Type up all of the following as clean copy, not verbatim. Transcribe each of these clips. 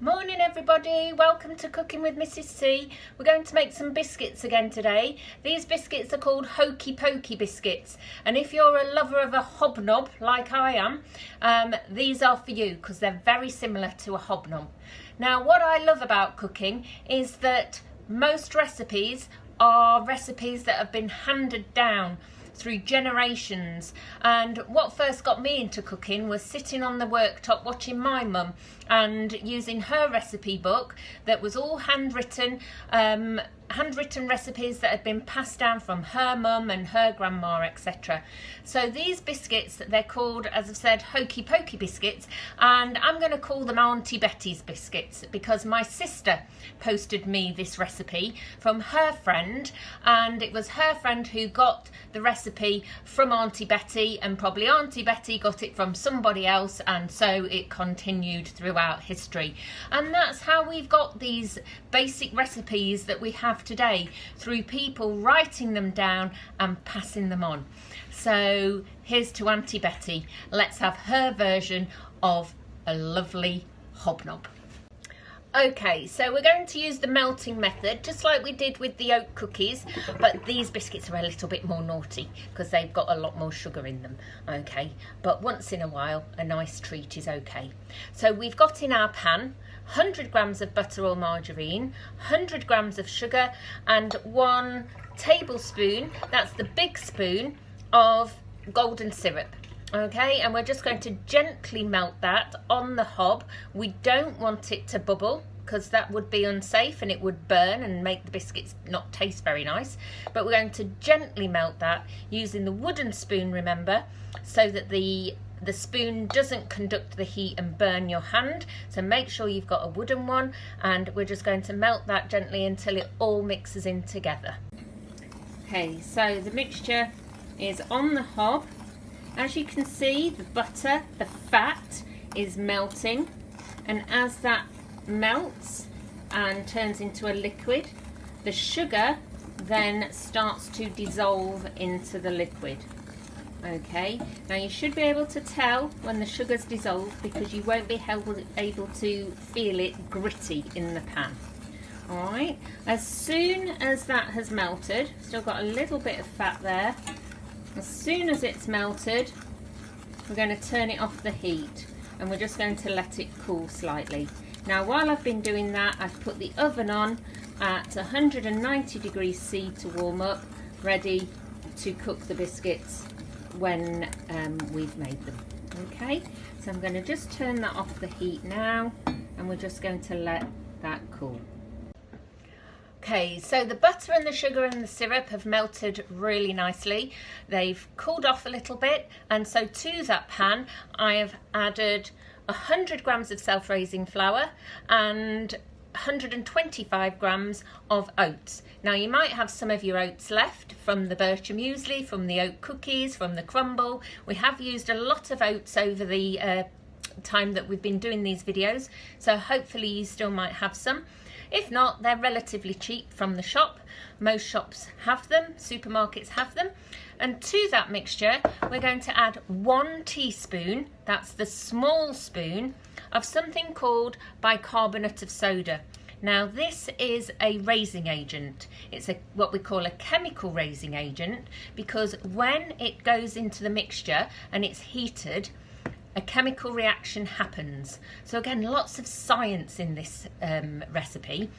Morning everybody, welcome to Cooking with Mrs C. We're going to make some biscuits again today. These biscuits are called Hokey Pokey Biscuits, and if you're a lover of a hobnob like I am, these are for you because they're very similar to a hobnob. Now what I love about cooking is that most recipes are recipes that have been handed down through generations, and what first got me into cooking was sitting on the worktop watching my mum and using her recipe book that was all handwritten recipes that had been passed down from her mum and her grandma, etc. So these biscuits, they're called, as I've said, Hokey Pokey Biscuits, and I'm going to call them Auntie Betty's biscuits because my sister posted me this recipe from her friend, and it was her friend who got the recipe from Auntie Betty, and probably Auntie Betty got it from somebody else, and so it continued throughout history. And that's how we've got these basic recipes that we have today, through people writing them down and passing them on. So here's to Auntie Betty. Let's have her version of a lovely hobnob. Okay, so we're going to use the melting method, just like we did with the oat cookies, but these biscuits are a little bit more naughty because they've got a lot more sugar in them, okay? But once in a while, a nice treat is okay. So we've got in our pan 100 grams of butter or margarine, 100 grams of sugar, and 1 tablespoon, that's the big spoon, of golden syrup. Okay, and we're just going to gently melt that on the hob. We don't want it to bubble because that would be unsafe and it would burn and make the biscuits not taste very nice. But we're going to gently melt that using the wooden spoon, remember, so that the spoon doesn't conduct the heat and burn your hand. So make sure you've got a wooden one, and we're just going to melt that gently until it all mixes in together. Okay, so the mixture is on the hob. As you can see, the butter, the fat is melting, and as that melts and turns into a liquid, the sugar then starts to dissolve into the liquid. Okay, now you should be able to tell when the sugar's dissolved because you won't be able to feel it gritty in the pan. Alright, as soon as that has melted, still got a little bit of fat there. As soon as it's melted, we're going to turn it off the heat and we're just going to let it cool slightly. Now while I've been doing that, I've put the oven on at 190 degrees C to warm up, ready to cook the biscuits when we've made them. Okay, so I'm going to just turn that off the heat now, and we're just going to let that cool. Okay, so the butter and the sugar and the syrup have melted really nicely. They've cooled off a little bit, and so to that pan I have added 100 grams of self-raising flour and 125 grams of oats. Now you might have some of your oats left from the Bircher muesli, from the oat cookies, from the crumble. We have used a lot of oats over the time that we've been doing these videos, so hopefully you still might have some. If not, they're relatively cheap from the shop. Most shops have them, supermarkets have them. And to that mixture, we're going to add 1 teaspoon, that's the small spoon, of something called bicarbonate of soda. Now this is a raising agent. It's what we call a chemical raising agent, because when it goes into the mixture and it's heated, a chemical reaction happens. So again, lots of science in this recipe.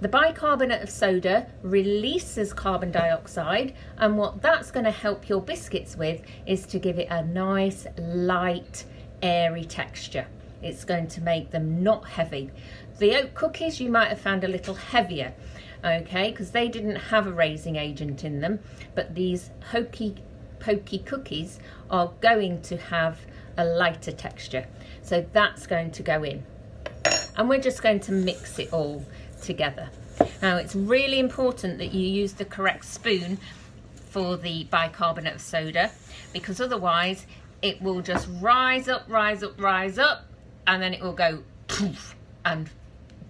The bicarbonate of soda releases carbon dioxide, and what that's going to help your biscuits with is to give it a nice, light, airy texture. It's going to make them not heavy. The oat cookies you might have found a little heavier, okay, because they didn't have a raising agent in them, but these Hokey Pokey cookies are going to have a lighter texture, so that's going to go in, and we're just going to mix it all together. Now it's really important that you use the correct spoon for the bicarbonate of soda, because otherwise it will just rise up, and then it will go poof and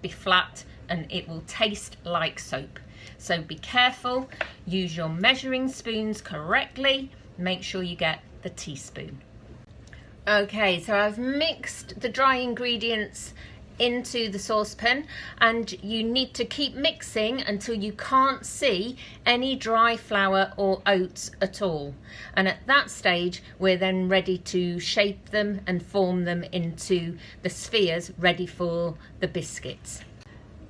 be flat, and it will taste like soap. So be careful, use your measuring spoons correctly, make sure you get the teaspoon. Okay, so I've mixed the dry ingredients into the saucepan, and you need to keep mixing until you can't see any dry flour or oats at all. And at that stage we're then ready to shape them and form them into the spheres ready for the biscuits.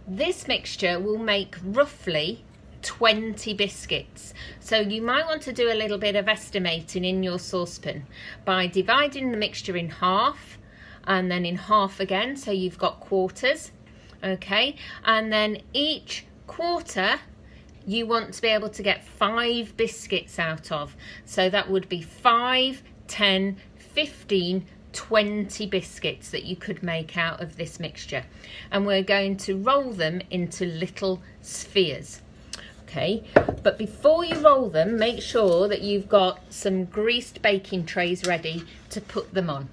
This mixture will make roughly 20 biscuits, so you might want to do a little bit of estimating in your saucepan by dividing the mixture in half and then in half again, so you've got quarters, okay, and then each quarter you want to be able to get 5 biscuits out of, so that would be 5, 10, 15, 20 biscuits that you could make out of this mixture, and we're going to roll them into little spheres. Okay, but before you roll them, make sure that you've got some greased baking trays ready to put them on.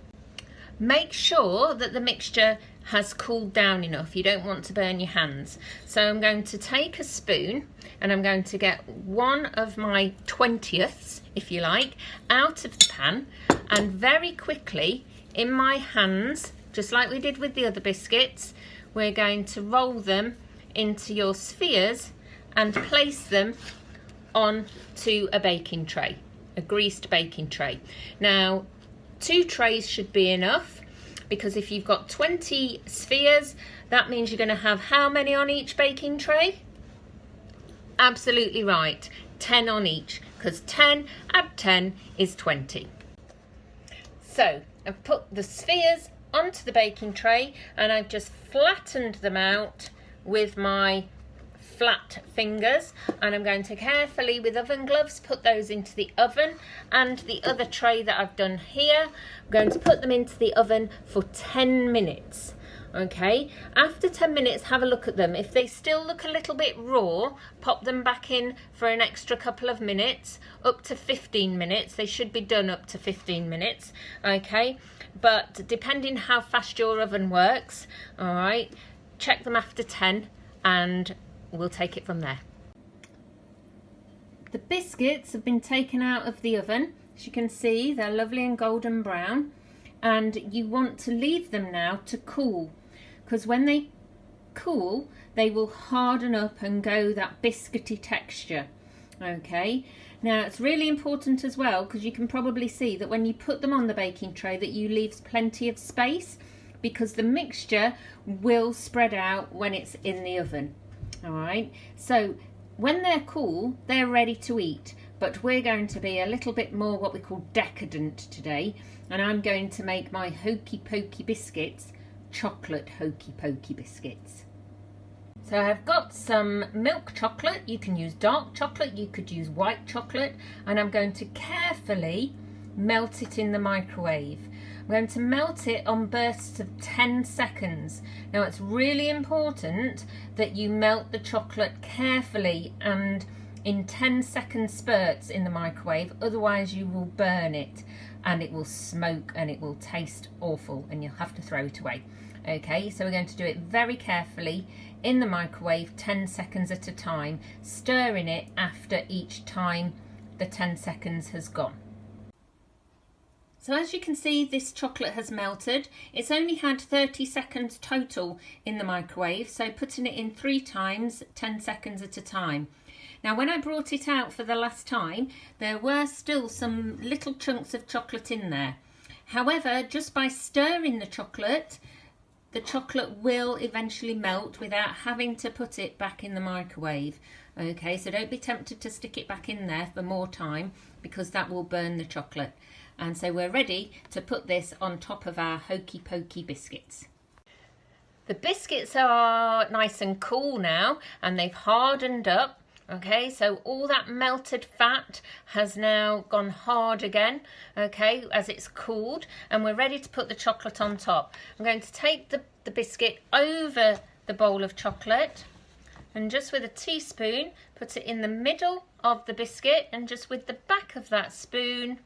Make sure that the mixture has cooled down enough. You don't want to burn your hands. So I'm going to take a spoon and I'm going to get one of my 20ths, if you like, out of the pan, and very quickly in my hands, just like we did with the other biscuits, we're going to roll them into your spheres and place them onto a baking tray, a greased baking tray. Now, 2 trays should be enough, because if you've got 20 spheres, that means you're going to have how many on each baking tray? Absolutely right, 10 on each, because 10 add 10 is 20. So I've put the spheres onto the baking tray and I've just flattened them out with my flat fingers, and I'm going to carefully, with oven gloves, put those into the oven. And the other tray that I've done here, I'm going to put them into the oven for 10 minutes. Okay, after 10 minutes, have a look at them. If they still look a little bit raw, pop them back in for an extra couple of minutes, up to 15 minutes. They should be done up to 15 minutes, okay? But depending how fast your oven works, all right, check them after 10 and we'll take it from there. The biscuits have been taken out of the oven. As you can see, they're lovely and golden brown, and you want to leave them now to cool, because when they cool they will harden up and go that biscuity texture. Okay, now it's really important as well, because you can probably see that when you put them on the baking tray that you leave plenty of space, because the mixture will spread out when it's in the oven. All right, so when they're cool, they're ready to eat, but we're going to be a little bit more what we call decadent today, and I'm going to make my Hokey Pokey biscuits chocolate Hokey Pokey biscuits. So I've got some milk chocolate. You can use dark chocolate, you could use white chocolate, and I'm going to carefully melt it in the microwave. I'm going to melt it on bursts of 10 seconds. Now it's really important that you melt the chocolate carefully and in 10-second spurts in the microwave, otherwise you will burn it and it will smoke and it will taste awful and you'll have to throw it away. Okay, so we're going to do it very carefully in the microwave, 10 seconds at a time, stirring it after each time the 10 seconds has gone. So as you can see, this chocolate has melted. It's only had 30 seconds total in the microwave, so putting it in 3 times, 10 seconds at a time. Now when I brought it out for the last time, there were still some little chunks of chocolate in there. However, just by stirring the chocolate will eventually melt without having to put it back in the microwave. Okay, so don't be tempted to stick it back in there for more time, because that will burn the chocolate. And so we're ready to put this on top of our Hokey Pokey biscuits. The biscuits are nice and cool now, and they've hardened up. Okay, so all that melted fat has now gone hard again, okay, as it's cooled, and we're ready to put the chocolate on top. I'm going to take the biscuit over the bowl of chocolate, and just with a teaspoon, put it in the middle of the biscuit, and just with the back of that spoon,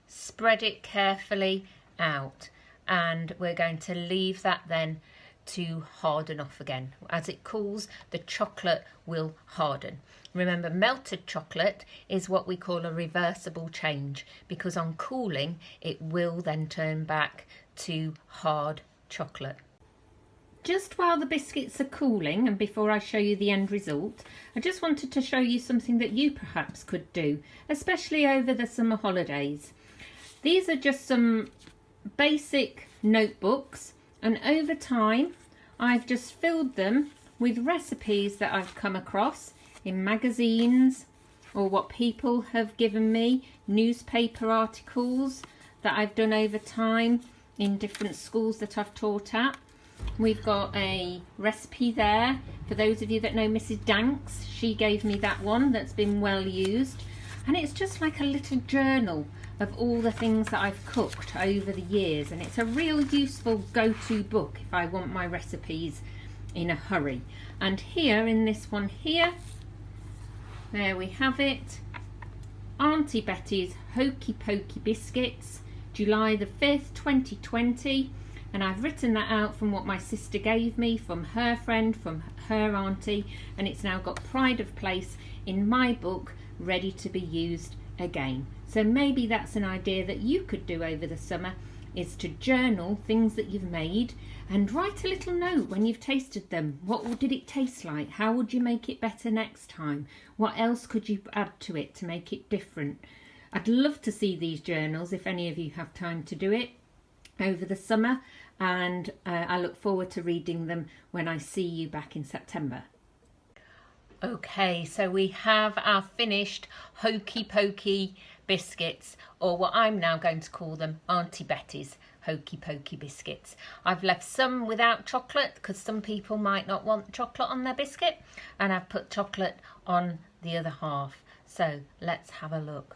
spread it carefully out. And we're going to leave that then to harden off again. As it cools, the chocolate will harden. Remember, melted chocolate is what we call a reversible change, because on cooling it will then turn back to hard chocolate. just while the biscuits are cooling and before I show you the end result, I just wanted to show you something that you perhaps could do, especially over the summer holidays. These are just some basic notebooks, and over time I've just filled them with recipes that I've come across in magazines or what people have given me, newspaper articles that I've done over time in different schools that I've taught at. We've got a recipe there. For those of you that know Mrs. Danks, she gave me that one that's been well used. And it's just like a little journal of all the things that I've cooked over the years. And it's a real useful go-to book if I want my recipes in a hurry. And here in this one here, there we have it. Auntie Betty's Hokey Pokey Biscuits, July the 5th, 2020. And I've written that out from what my sister gave me, from her friend, from her auntie, and it's now got pride of place in my book, ready to be used again. So maybe that's an idea that you could do over the summer, is to journal things that you've made and write a little note when you've tasted them. What did it taste like? How would you make it better next time? What else could you add to it to make it different? I'd love to see these journals if any of you have time to do it over the summer, and I look forward to reading them when I see you back in September. Okay, so we have our finished Hokey Pokey biscuits, or what I'm now going to call them, Auntie Betty's Hokey Pokey biscuits. I've left some without chocolate because some people might not want chocolate on their biscuit, and I've put chocolate on the other half. So let's have a look.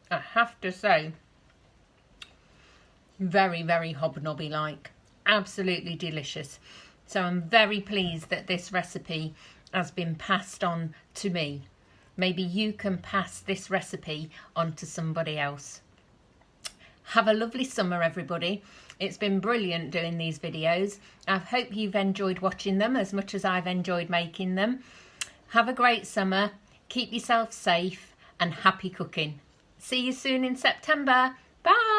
I have to say, very, very hobnobby like, absolutely delicious. So I'm very pleased that this recipe has been passed on to me. Maybe you can pass this recipe on to somebody else. Have a lovely summer, everybody. It's been brilliant doing these videos. I hope you've enjoyed watching them as much as I've enjoyed making them. Have a great summer, keep yourself safe, and happy cooking. See you soon in September. Bye.